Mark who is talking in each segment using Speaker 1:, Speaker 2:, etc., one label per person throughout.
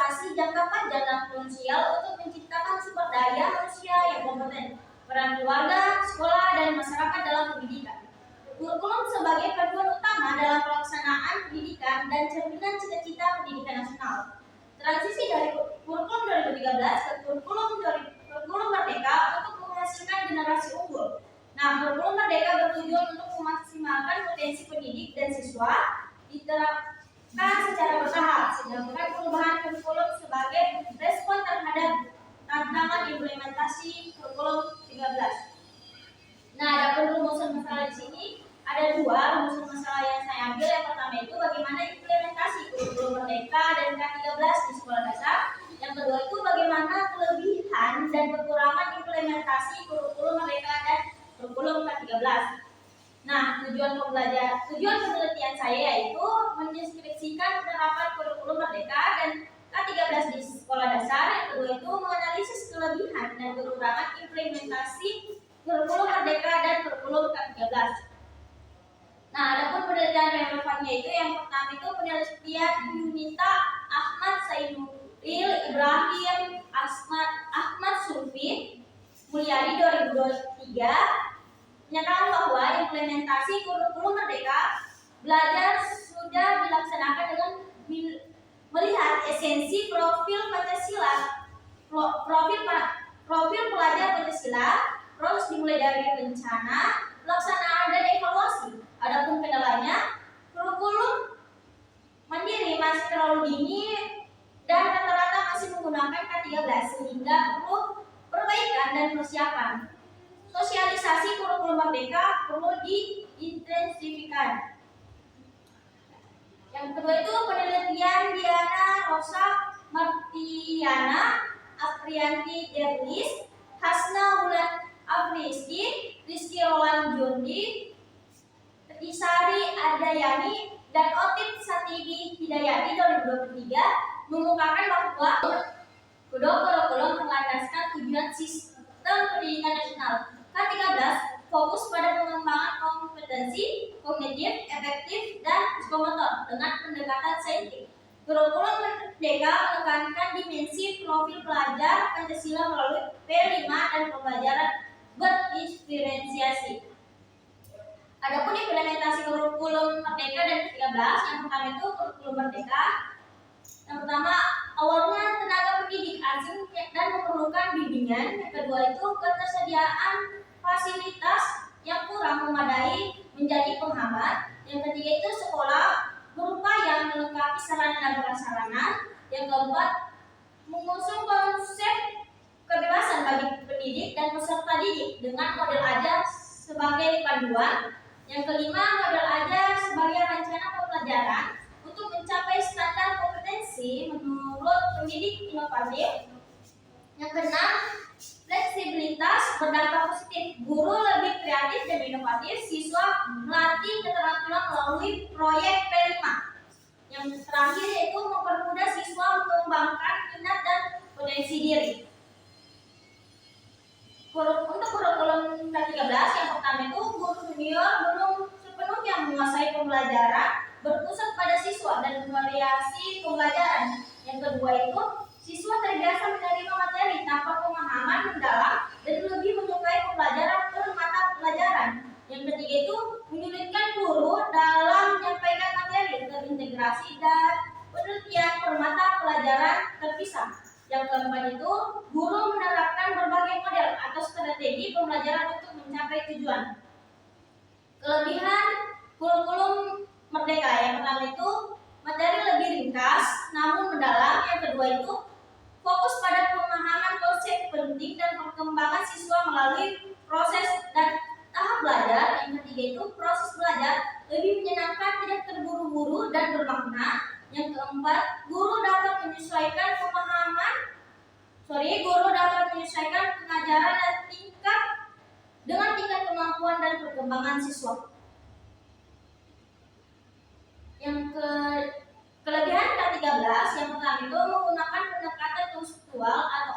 Speaker 1: investasi jangka panjang dan finansial untuk menciptakan sumber daya manusia yang kompeten, peran keluarga, sekolah, dan masyarakat dalam pendidikan. Kurikulum sebagai panduan utama dalam pelaksanaan pendidikan dan cerminan cita-cita pendidikan nasional. Transisi dari kurikulum 2013 ke kurikulum Merdeka untuk menghasilkan generasi unggul. Nah, kurikulum Merdeka bertujuan untuk memaksimalkan potensi pendidik dan siswa diterapkan secara bertahap, sedangkan perubahan kurikulum sebagai respon terhadap tantangan implementasi kurikulum 13. Nah, ada penrumusan masalah di sini. Ada dua rumusan masalah yang saya ambil. Yang pertama itu bagaimana implementasi kurikulum Merdeka dan K13 di sekolah dasar. Yang kedua itu bagaimana kelebihan dan kekurangan implementasi kurikulum Merdeka dan kurikulum K13. Nah, tujuan penelitian saya yaitu mendeskripsikan penerapan kurikulum Merdeka dan K13 di sekolah dasar. Yang kedua itu menganalisis kelebihan dan kekurangan implementasi kurikulum Merdeka dan kurikulum K13. Nah, adapun penelitian relevannya itu yang pertama itu penelitian Yunita Ahmad Saiduril Ibrahim Ahmad Sulfi Mulyadi 2023 menyatakan bahwa implementasi kurikulum Merdeka belajar sudah dilaksanakan dengan melihat esensi profil Pancasila, profil pelajar Pancasila, proses dimulai dari rencana, pelaksanaan, dan evaluasi. Adapun kendalanya, kurikulum mandiri masih terlalu dini dan rata-rata masih menggunakan K13 sehingga perlu perbaikan dan persiapan. Sosialisasi kurikulum Merdeka perlu diintensifikan. Yang kedua itu penelitian Diana Rosa Martiana Aprianti Derlis Hasna Wulan Afristi Rizky Roland Jondi Isari Adayani dan Otip Satibi Hidayati 2023 mengungkapkan bahwa kurikulum berlandaskan tujuan sistem pendidikan nasional. K13 fokus pada pengembangan kompetensi kognitif, efektif, dan psikomotor dengan pendekatan saintifik. Kurikulum Merdeka menekankan dimensi profil pelajar Pancasila melalui P5 dan pembelajaran berinspirasi. Adapun implementasi kurikulum Merdeka dan K13, yang pertama itu kurikulum Merdeka. Yang pertama, awalnya tenaga pendidik asing dan memerlukan bimbingan. Yang kedua itu ketersediaan fasilitas yang kurang memadai menjadi penghambat. Yang ketiga itu sekolah berupaya melengkapi sarana dan prasarana. Yang keempat, mengusung konsep kebebasan bagi pendidik dan peserta didik dengan model ajar sebagai panduan. Yang kelima, model ajar sebagai rencana pembelajaran untuk mencapai standar kompetensi menurut pendidik inovatif. Yang keenam, fleksibilitas berdampak positif. Guru lebih kreatif dan inovatif, siswa melatih keterampilan melalui proyek P5. Yang terakhir yaitu mempermudah siswa mengembangkan minat dan potensi diri. Untuk kurikulum K13 yang pertama itu guru senior belum sepenuhnya menguasai pembelajaran, berpusat pada siswa dan variasi pembelajaran. Yang kedua itu siswa terbiasa menerima materi tanpa pemahaman mendalam dan lebih menyukai pembelajaran per mata pelajaran. Yang ketiga itu menyulitkan guru dalam menyampaikan materi, terintegrasi dan penelitian per mata pelajaran terpisah. Yang keempat itu guru menerapkan berbagai model atau strategi pembelajaran untuk mencapai tujuan. Kelebihan kurikulum Merdeka yang pertama itu materi lebih ringkas namun mendalam. Yang kedua itu fokus pada pemahaman konsep penting dan perkembangan siswa melalui proses dan tahap belajar. Yang ketiga itu proses belajar lebih menyenangkan, tidak terburu-buru dan bermakna. Yang keempat, guru dapat menyesuaikan pengajaran dan dengan tingkat kemampuan dan perkembangan siswa. Yang kelebihan K13 yang pertama itu menggunakan pendekatan konstruktual atau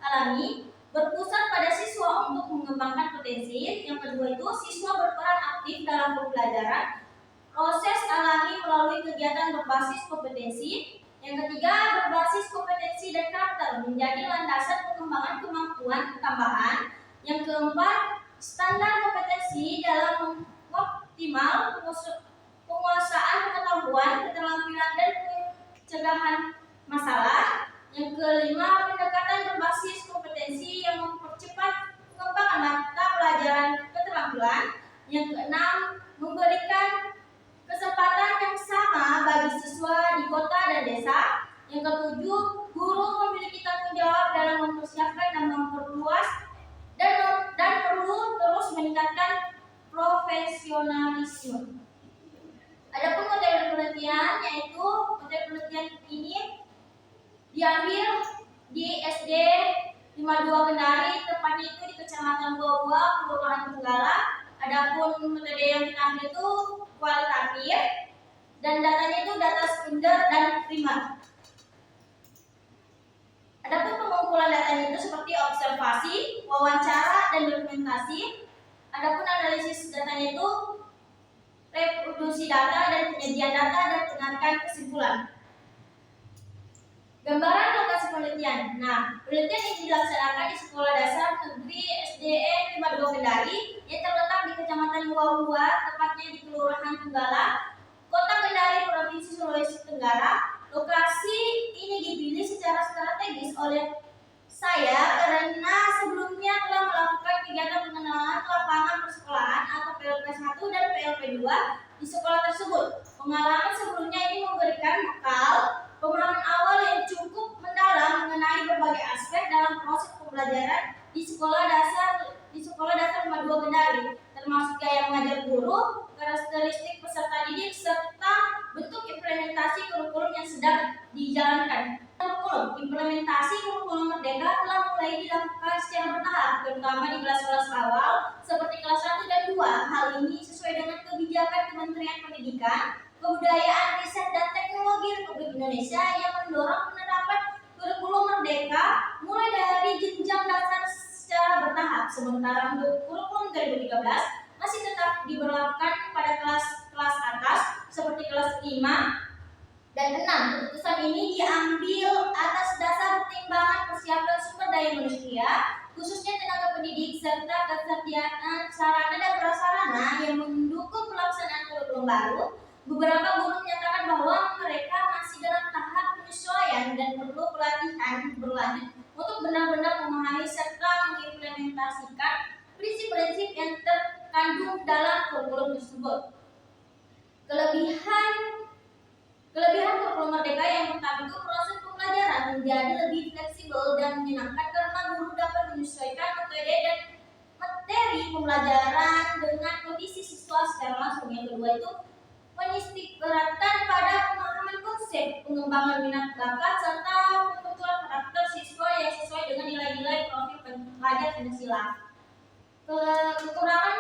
Speaker 1: alami, berpusat pada siswa untuk mengembangkan potensi. Yang kedua itu siswa berperan aktif dalam pembelajaran, proses alami melalui kegiatan berbasis kompetensi. Yang ketiga, berbasis kompetensi dan karakter menjadi landasan pengembangan kemampuan tambahan. Yang keempat, standar kompetensi dalam optimal penguasaan pengetahuan, keterampilan dan pencegahan masalah. Yang kelima, pendekatan berbasis kompetensi yang mempercepat pengembangan mata pelajaran keterampilan. Yang keenam, memberikan kesempatan yang sama bagi siswa di kota dan desa. Yang ketujuh, guru memiliki tanggung jawab dalam mempersiapkan dan memperluas dan perlu terus meningkatkan profesionalisme. Adapun materi penelitian, yaitu materi penelitian ini diambil di SD 52 Kendari, tepatnya itu di Kecamatan Goa, Kelurahan Tenggala. Adapun metode yang kita ambil itu kualitatif dan datanya itu data sekunder dan primer. Adapun pengumpulan datanya itu seperti observasi, wawancara, dan dokumentasi. Adapun analisis datanya itu reproduksi data dan penyajian data dan dengarkan kesimpulan. Gambaran lokasi penelitian. Nah, penelitian ini dilaksanakan di Sekolah Dasar Negeri SDN 52 Kendari yang terletak di Kecamatan Luar, tepatnya di Kelurahan Tenggala, Kota Kendari, Provinsi Sulawesi Tenggara. Lokasi ini dipilih secara strategis oleh saya karena sebelumnya telah melakukan kegiatan pengenalan lapangan persekolahan atau PLP 1 dan PLP 2 di sekolah tersebut. Pengalaman sebelumnya ini memberikan bekal pemahaman awal yang cukup mendalam mengenai berbagai aspek dalam proses pembelajaran di sekolah dasar 52 Kendari, termasuk gaya mengajar guru, karakteristik peserta didik, serta bentuk implementasi kurikulum yang sedang dijalankan. Implementasi kurikulum Merdeka telah mulai dilakukan secara bertahap, terutama di kelas-kelas awal seperti kelas 1 dan 2. Hal ini sesuai dengan kebijakan Kementerian Pendidikan, Kebudayaan, Riset dan Teknologi Republik Indonesia yang mendorong penerapan kurikulum Merdeka mulai dari jenjang dasar secara bertahap. Sementara untuk kurikulum 2013 masih tetap diberlakukan pada kelas-kelas atas seperti kelas 5 dan 6. Keputusan ini diambil atas dasar pertimbangan persiapan sumber daya manusia, khususnya tenaga pendidik, serta ketersediaan sarana dan prasarana yang mendukung pelaksanaan kurikulum baru. Beberapa guru menyatakan bahwa mereka masih dalam tahap penyesuaian dan perlu pelatihan berlanjut untuk benar-benar memahami serta mengimplementasikan prinsip-prinsip yang terkandung dalam kurikulum tersebut. Kelebihan kurikulum Merdeka yang pertama itu proses pembelajaran menjadi lebih fleksibel dan menyenangkan karena guru dapat menyesuaikan metode dan materi pembelajaran dengan kondisi siswa secara langsung. Yang kedua itu menitikberatkan pada pemahaman konsep, pengembangan minat bakat, serta pembentukan karakter siswa yang sesuai dengan nilai-nilai profil pelajar Pancasila. Kekurangan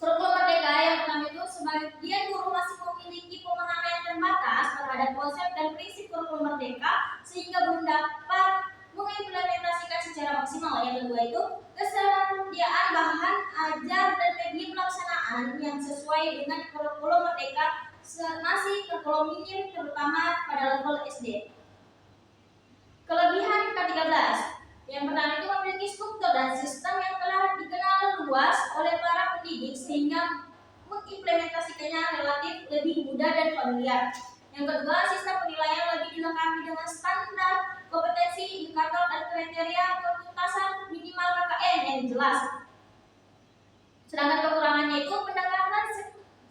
Speaker 1: kurikulum Merdeka yang pertama itu sebagian guru masih memiliki pemahaman yang terbatas terhadap konsep dan prinsip kurikulum Merdeka sehingga belum dapat mengimplementasikan secara maksimal. Yang kedua itu kesediaan bahan ajar dan media pelaksanaan yang sesuai dengan kurikulum Merdeka masih tergolong minim terutama pada level SD. Kelebihan ke-13. Yang pertama itu memiliki struktur dan sistem yang telah dikenal luas oleh para pendidik sehingga mengimplementasikannya relatif lebih mudah dan familiar. Yang kedua, sistem penilaian lebih dilengkapi dengan standar kompetensi, indikator dan kriteria ketuntasan minimal KKN yang jelas. Sedangkan kekurangannya itu pendekatan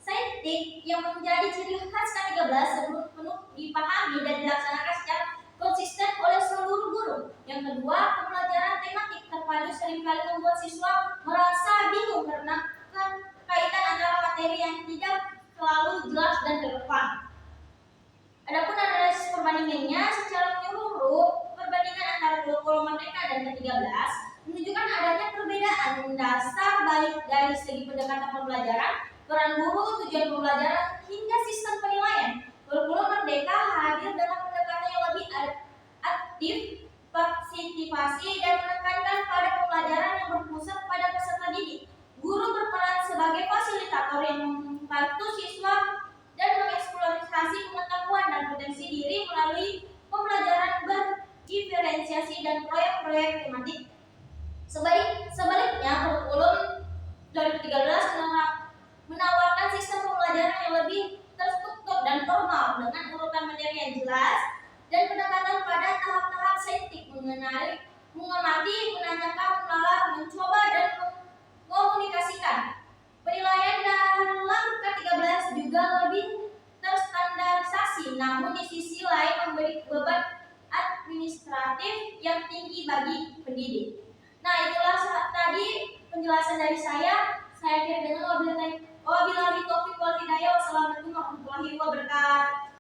Speaker 1: saintifik yang menjadi ciri khas K13 sebelum penuh dipahami dan dilaksanakan secara konsisten oleh seluruh guru. Yang kedua, pembelajaran tematik terpadu seringkali membuat siswa merasa bingung karena kaitan antara materi yang tidak selalu jelas dan relevan. Adapun analisis perbandingannya secara menyeluruh, perbandingan antara kurikulum Merdeka dan ke-13 menunjukkan adanya perbedaan mendasar baik dari segi pendekatan pembelajaran, peran guru, tujuan pembelajaran, hingga sistem penilaian. Kurikulum Merdeka hadir dalam pendekatan yang lebih aktif, partisipasi, dan menekankan pada pembelajaran yang berpusat pada peserta didik. Guru berperan sebagai fasilitator yang membantu siswa dan mengeksplorasi pengetahuan dan potensi dinilai memberi beban administratif yang tinggi bagi pendidik. Nah, itulah tadi penjelasan dari saya. Saya akhiri dengan wabillahi taufiq wal hidayah. Wassalamualaikum warahmatullahi wabarakatuh.